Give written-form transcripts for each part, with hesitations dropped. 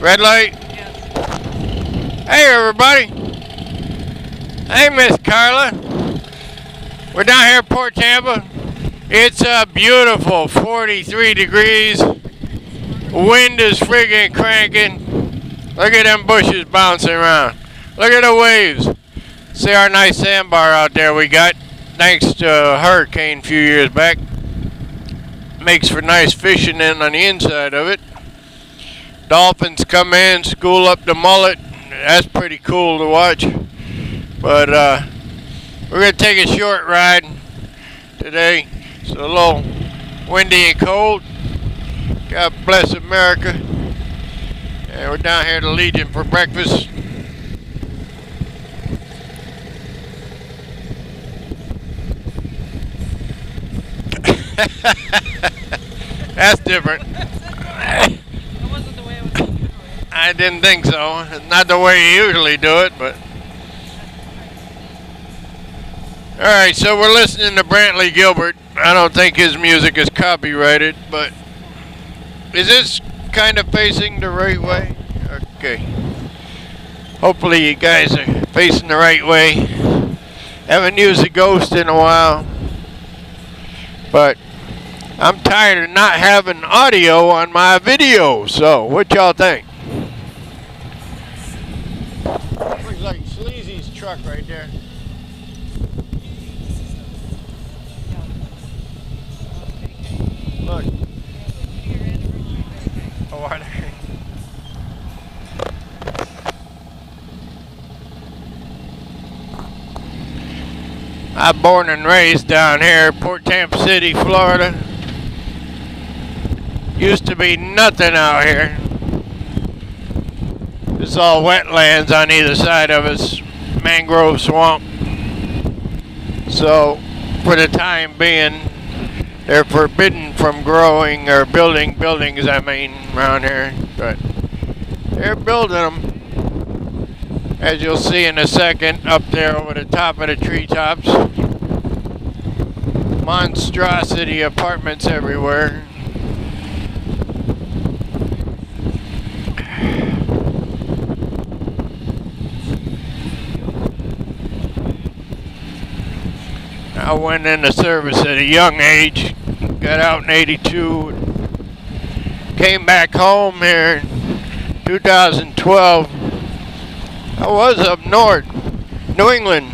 Red light? Yes. Hey everybody. Hey Miss Carla. We're down here at Port Tampa. It's a beautiful 43 degrees. Wind is friggin' cranking. Look at them bushes bouncing around. Look at the waves. See our nice sandbar out there we got. Thanks to a hurricane a few years back. Makes for nice fishing in on the inside of it. Dolphins come in, school up the mullet. That's pretty cool to watch. But we're going to take a short ride today. It's a little windy and cold. God bless America. And we're down here at the Legion for breakfast. That's different. That wasn't the way it was going to do it. I didn't think so. It's not the way you usually do it, but. Alright, so we're listening to Brantley Gilbert. I don't think his music is copyrighted, but is this kind of facing the right way? Okay. Hopefully you guys are facing the right way. Haven't used a ghost in a while. But I'm tired of not having audio on my video, so what y'all think? Looks like Sleazy's truck right there. Look. Oh, are they? I'm born and raised down here, Port Tampa City, Florida. Used to be nothing out here. It's all wetlands on either side of us, mangrove swamp. So, for the time being, they're forbidden from growing or building buildings, I mean, around here. But they're building them. As you'll see in a second, up there over the top of the treetops. Monstrosity apartments everywhere. I went into service at a young age, got out in '82, came back home here in 2012. I was up north, New England.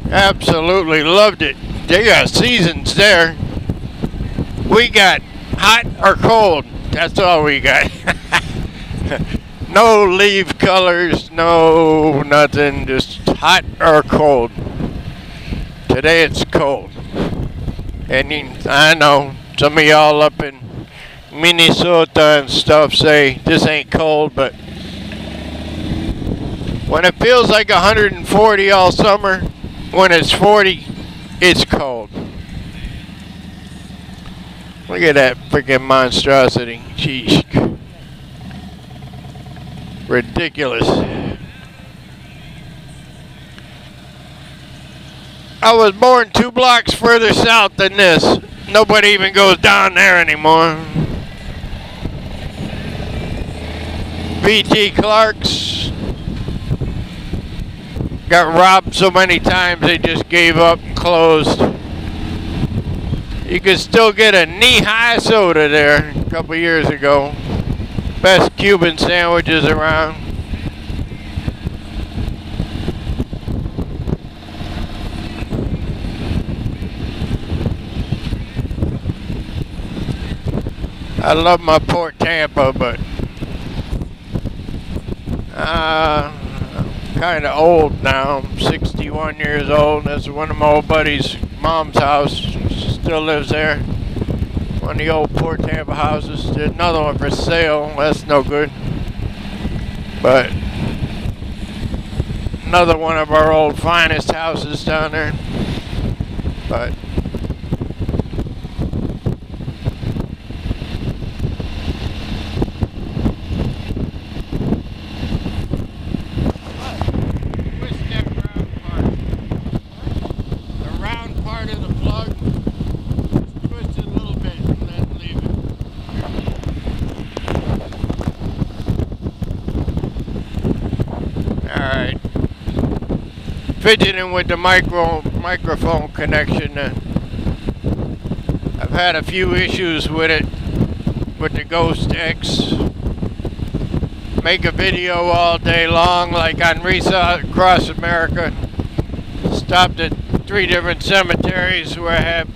Absolutely loved it. They got seasons there. We got hot or cold. That's all we got. No leaf colors, no nothing, just hot or cold. Today it's cold. And I know some of y'all up in Minnesota and stuff say this ain't cold, but when it feels like 140 all summer, when it's 40, it's cold. Look at that freaking monstrosity. Sheesh. Ridiculous. I was born 2 blocks further south than this. Nobody even goes down there anymore. V.T. Clark's got robbed so many times they just gave up and closed. You could still get a knee-high soda there a couple years ago. Best Cuban sandwiches around. I love my Port Tampa, but I'm kind of old now. I'm 61 years old. That's one of my old buddies' mom's house. Still lives there. One of the old Port Tampa houses. There's another one for sale. That's no good. But another one of our old finest houses down there. But fidgeting with the microphone connection. I've had a few issues with it, with the Ghost X. Make a video all day long, like on Reset Across America. Stopped at 3 different cemeteries where I have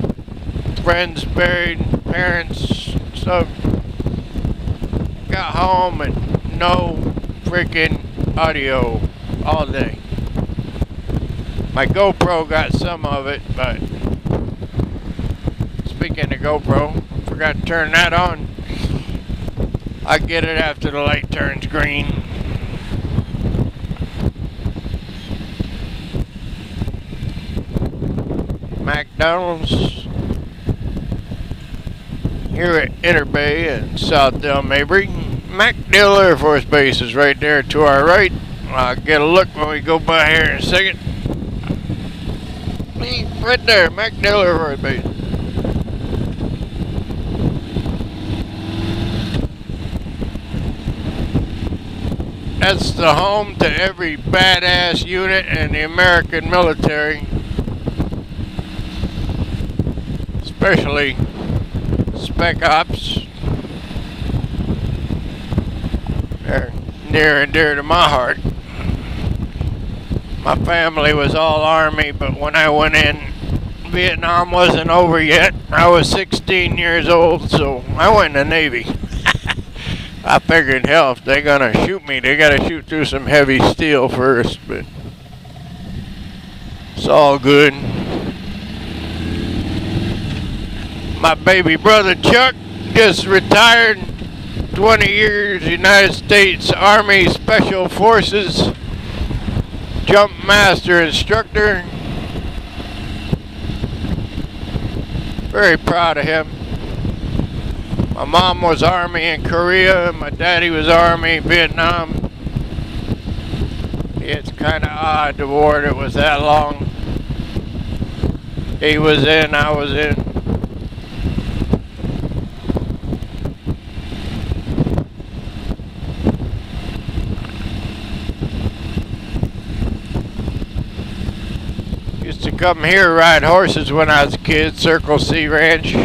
friends buried, parents, so got home and no freaking audio all day. My GoPro got some of it, but speaking of GoPro, forgot to turn that on. I get it after the light turns green. McDonald's here at Inner Bay and South Del Mabry. MacDill Air Force Base is right there to our right. I'll get a look when we go by here in a second. Right there, MacDill Air Force Base. That's the home to every badass unit in the American military, especially Spec Ops. They're near and dear to my heart. My family was all Army, but when I went in, Vietnam wasn't over yet. I was 16 years old, so I went in the Navy. I figured, hell, if they're gonna shoot me, they gotta shoot through some heavy steel first, but it's all good. My baby brother Chuck just retired, 20 years, United States Army Special Forces, Jump Master Instructor. Very proud of him. My mom was Army in Korea, my daddy was Army in Vietnam. It's kind of odd, the war that was that long. He was in, I was in. Used to come here ride horses when I was a kid, Circle C Ranch.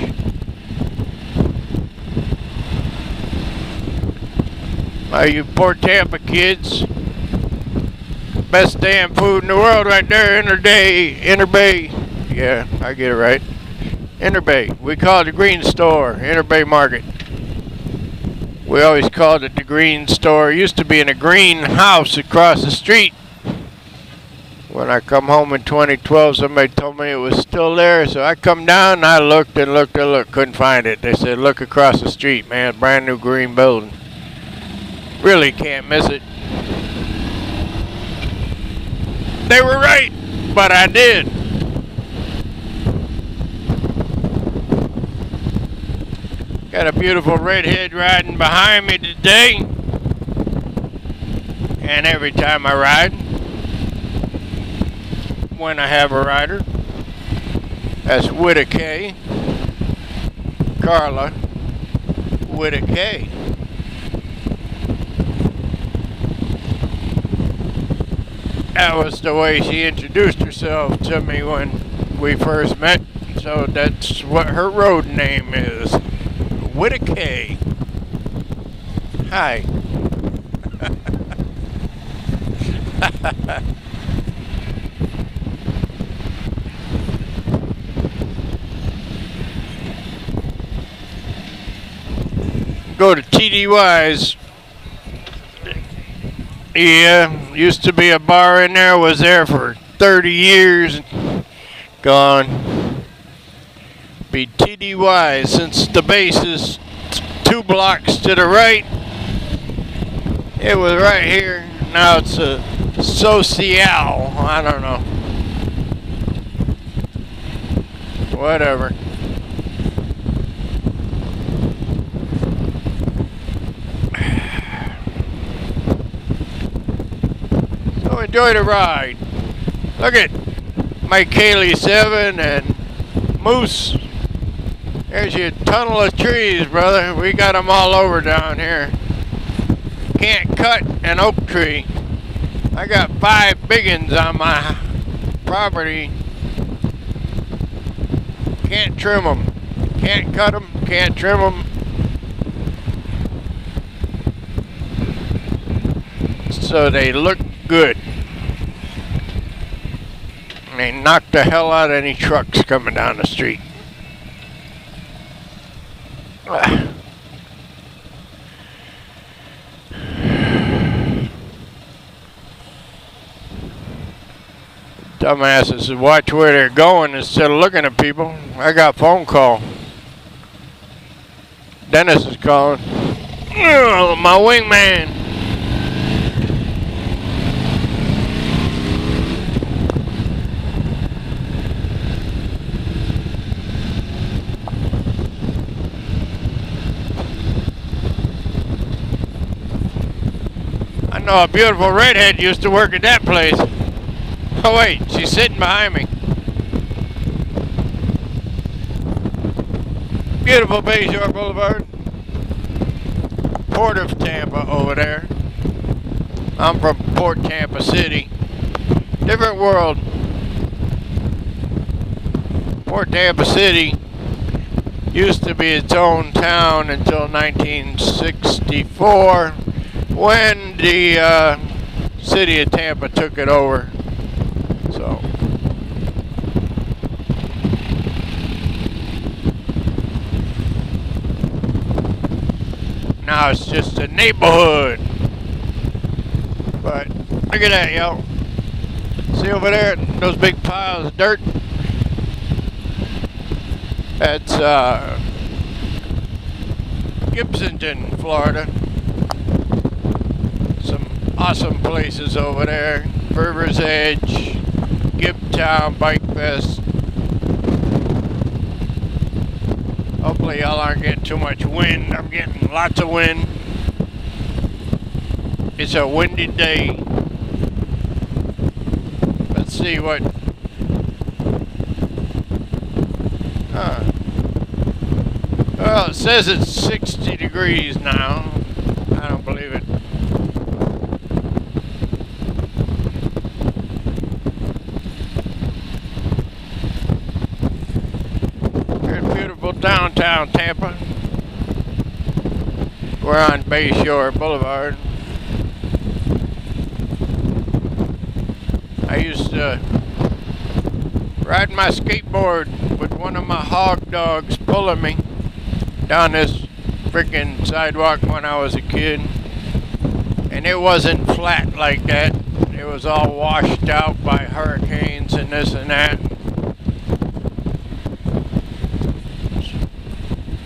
You Port Tampa kids, best damn food in the world right there, Inner Bay. Yeah, I get it right. Inner Bay. We call it the Green Store, Inner Bay Market. We always called it the Green Store. It used to be in a green house across the street. When I come home in 2012, somebody told me it was still there, so I come down and I looked and looked and looked, couldn't find it. They said, look across the street, man, brand new green building. Really can't miss it. They were right, but I did. Got a beautiful redhead riding behind me today. And every time I ride, when I have a rider, that's with a K, Carla, with a K. That was the way she introduced herself to me when we first met, so that's what her road name is, with a K. Hi. Go to TDY's. Yeah, used to be a bar in there, was there for 30 years, gone. Be TDY since the base is 2 blocks to the right. It was right here, now it's a Social, I don't know. Whatever. So enjoy the ride. Look at Mike Haley 7 and Moose. There's your tunnel of trees, brother. We got them all over down here. Can't cut an oak tree. I got 5 big ones on my property. Can't trim them. Can't cut them. Can't trim them. So they look good. And they knock the hell out of any trucks coming down the street. Dumbasses watch where they're going instead of looking at people. I got a phone call. Dennis is calling. Oh, my wingman. I know a beautiful redhead used to work at that place. Oh wait, she's sitting behind me. Beautiful Bayshore Boulevard. Port of Tampa over there. I'm from Port Tampa City. Different world. Port Tampa City used to be its own town until 1964 when the city of Tampa took it over. So now it's just a neighborhood. But look at that, y'all. See over there, those big piles of dirt? That's Gibsonton, Florida. Some awesome places over there. River's Edge, Gibtown Bike Fest. Hopefully y'all aren't getting too much wind. I'm getting lots of wind. It's a windy day. Let's see what... Well, it says it's 60 degrees now. I don't believe it. Downtown Tampa. We're on Bayshore Boulevard. I used to ride my skateboard with one of my hog dogs pulling me down this freaking sidewalk when I was a kid. And it wasn't flat like that. It was all washed out by hurricanes and this and that.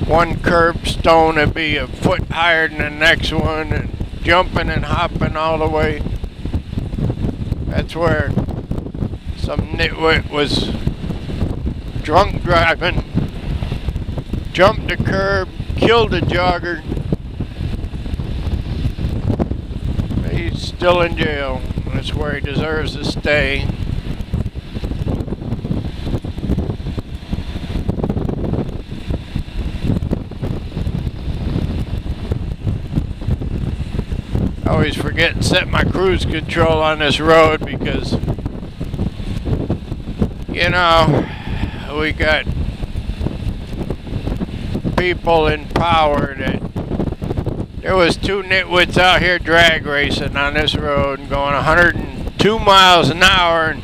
One curbstone would be a foot higher than the next one, and jumping and hopping all the way. That's where some nitwit was drunk driving, jumped the curb, killed a jogger. He's still in jail. That's where he deserves to stay. I always forget to set my cruise control on this road because, you know, we got people in power that there was two nitwits out here drag racing on this road and going 102 miles an hour and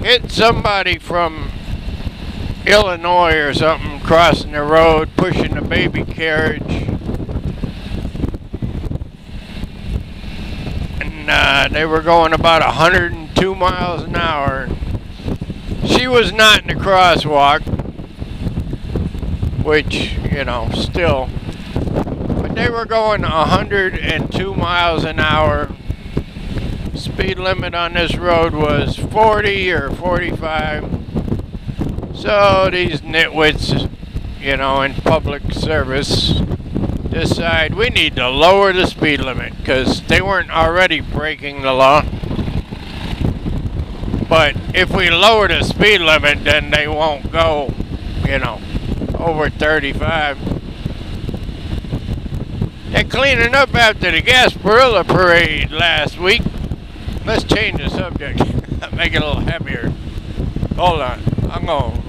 hit somebody from Illinois or something crossing the road, pushing a baby carriage. They were going about 102 miles an hour. She was not in the crosswalk, which, you know, still. But they were going 102 miles an hour. Speed limit on this road was 40 or 45. So these nitwits, you know, in public service, decide we need to lower the speed limit because they weren't already breaking the law. But if we lower the speed limit, then they won't go, you know, over 35. They're cleaning up after the Gasparilla parade last week. Let's change the subject. Make it a little heavier. Hold on. I'm going